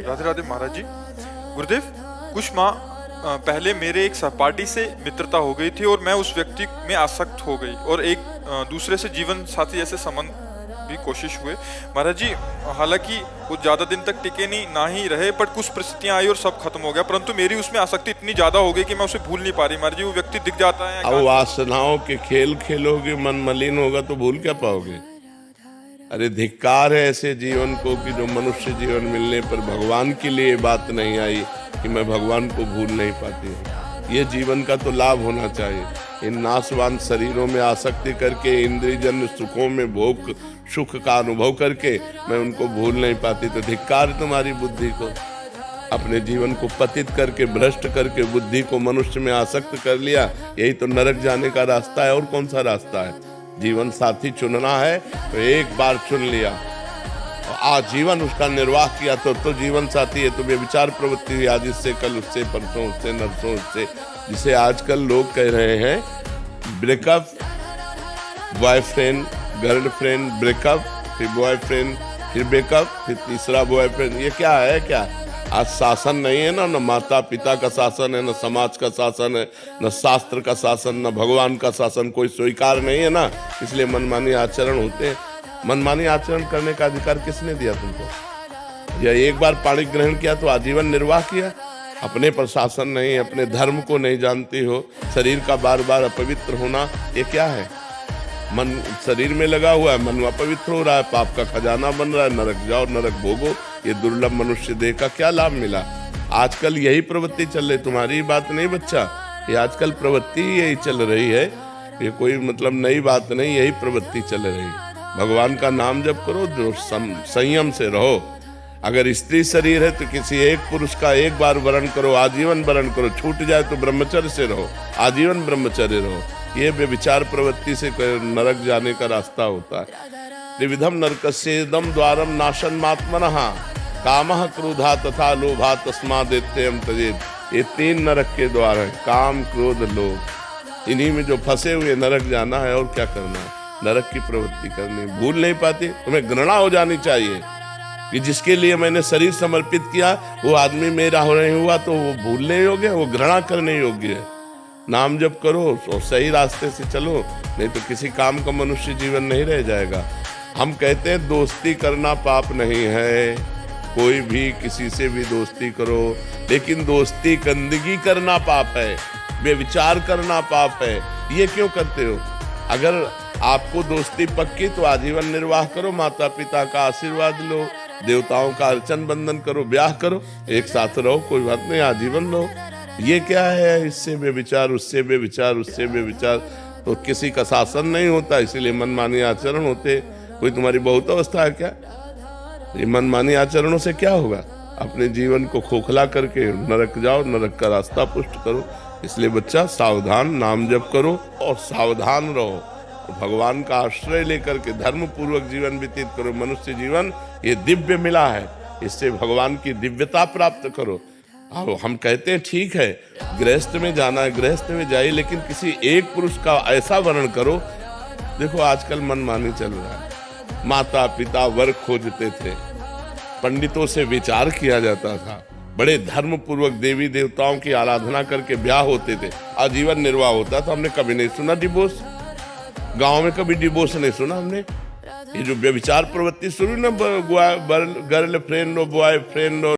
राधे राधे महाराज जी। गुरुदेव, कुछ माह पहले मेरे एक सहपाठी से मित्रता हो गई थी और मैं उस व्यक्ति में आसक्त हो गई और एक दूसरे से जीवन साथी जैसे संबंध भी कोशिश हुए महाराज जी। हालांकि वो ज्यादा दिन तक टिके नहीं ना ही रहे, पर कुछ परिस्थितियां आई और सब खत्म हो गया। परंतु मेरी उसमें आसक्ति इतनी ज्यादा हो गई कि मैं उसे भूल नहीं पा रही महाराज जी। वो व्यक्ति दिख जाता है। अब वासनाओं के खेल खेलोगे, मन मलिन होगा तो भूल क्या पाओगे। अरे धिक्कार है ऐसे जीवन को कि जो मनुष्य जीवन मिलने पर भगवान के लिए बात नहीं आई कि मैं भगवान को भूल नहीं पाती हूँ। ये जीवन का तो लाभ होना चाहिए। इन नाशवान शरीरों में आसक्ति करके, इंद्रियजन्य सुखों में भोग सुख का अनुभव करके मैं उनको भूल नहीं पाती, तो धिक्कार तुम्हारी बुद्धि को। अपने जीवन को पतित करके, भ्रष्ट करके बुद्धि को मनुष्य में आसक्त कर लिया। यही तो नरक जाने का रास्ता है, और कौन सा रास्ता है। जीवन साथी चुनना है तो एक बार चुन लिया, आजीवन उसका निर्वाह किया तो जीवन साथी है। तो व्यभिचार प्रवृत्ति हुई आज, इससे कल उससे, परसों उससे, नरसों उससे, जिसे आजकल लोग कह रहे हैं ब्रेकअप, बॉयफ्रेंड गर्लफ्रेंड, ब्रेकअप, फिर बॉयफ्रेंड, फिर ब्रेकअप, फिर तीसरा बॉयफ्रेंड। ये क्या है? क्या आज शासन नहीं है ना, न माता पिता का शासन है, न समाज का शासन है, न शास्त्र का शासन, न भगवान का शासन, कोई स्वीकार नहीं है ना। इसलिए मनमानी आचरण होते हैं। मनमानी आचरण करने का अधिकार किसने दिया तुमको? या एक बार पाणी ग्रहण किया तो आजीवन निर्वाह किया? अपने पर शासन नहीं, अपने धर्म को नहीं जानती हो, शरीर का बार बार अपवित्र होना, ये क्या है? मन शरीर में लगा हुआ है, मन अपवित्र हो रहा है, पाप का खजाना बन रहा है। नरक जाओ, नरक भोगो। ये दुर्लभ मनुष्य देह का क्या लाभ मिला? आजकल यही प्रवृत्ति चल रही, तुम्हारी बात नहीं बच्चा, ये आजकल प्रवृत्ति यही चल रही है। ये कोई मतलब नई बात नहीं, यही प्रवृत्ति चल रही है। भगवान का नाम जप करो, जो संयम से रहो। अगर स्त्री शरीर है तो किसी एक पुरुष का एक बार वरण करो, आजीवन वरण करो। छूट जाए तो ब्रह्मचर्य से रहो, आजीवन ब्रह्मचर्य रहो। ये व्यभिचार प्रवृत्ति से नरक जाने का रास्ता होता है। त्रिविधम नरकस्येदम द्वारम नाशनमात्मनः कामः क्रोधा तथा लोभा तस्मादेत्ययं त्यजेत्। ये 3 नरक के द्वार हैं, काम क्रोध लोभ। इन्हीं में जो फंसे हुए नरक जाना है, और क्या करना है? नरक की प्रवृत्ति करनी। भूल नहीं पाती, तुम्हें घृणा हो जानी चाहिए कि जिसके लिए मैंने शरीर समर्पित किया वो आदमी मेरा हो नहीं हुआ, तो वो भूलने योग्य है, वो घृणा करने योग्य है। नाम जप करो और सही रास्ते से चलो, नहीं तो किसी काम का मनुष्य जीवन नहीं रह जाएगा। हम कहते हैं दोस्ती करना पाप नहीं है, कोई भी किसी से भी दोस्ती करो, लेकिन दोस्ती गंदगी करना पाप है, बेविचार करना पाप है। ये क्यों करते हो? अगर आपको दोस्ती पक्की तो आजीवन निर्वाह करो, माता पिता का आशीर्वाद लो, देवताओं का अर्चन बंदन करो, ब्याह करो, एक साथ रहो, कोई बात नहीं, आजीवन रहो। ये क्या है? इससे बेविचार, उससे बेविचार, उससे बेविचार, तो किसी का शासन नहीं होता, इसीलिए मनमानी आचरण होते। कोई तुम्हारी बहुत अवस्था है क्या? ये मनमानी आचरणों से क्या होगा? अपने जीवन को खोखला करके नरक जाओ, नरक का रास्ता पुष्ट करो। इसलिए बच्चा सावधान, नाम जप करो और सावधान रहो। भगवान का आश्रय लेकर के धर्म पूर्वक जीवन व्यतीत करो। मनुष्य जीवन ये दिव्य मिला है, इससे भगवान की दिव्यता प्राप्त करो। अब हम कहते हैं ठीक है गृहस्थ में जाना है, गृहस्थ में जाइए, लेकिन किसी एक पुरुष का ऐसा वर्णन करो। देखो आजकल मनमानी चल रहा है। माता पिता वर खोजते थे, पंडितों से विचार किया जाता था, बड़े धर्म पूर्वक देवी देवताओं की आराधना करके ब्याह होते थे, आजीवन निर्वाह होता था। हमने कभी नहीं सुना डिवोर्स, गांव में कभी डिवोर्स नहीं सुना हमने। ये जो व्यभिचार प्रवृत्ति शुरू ना, गर्लफ्रेंड और बॉयफ्रेंड और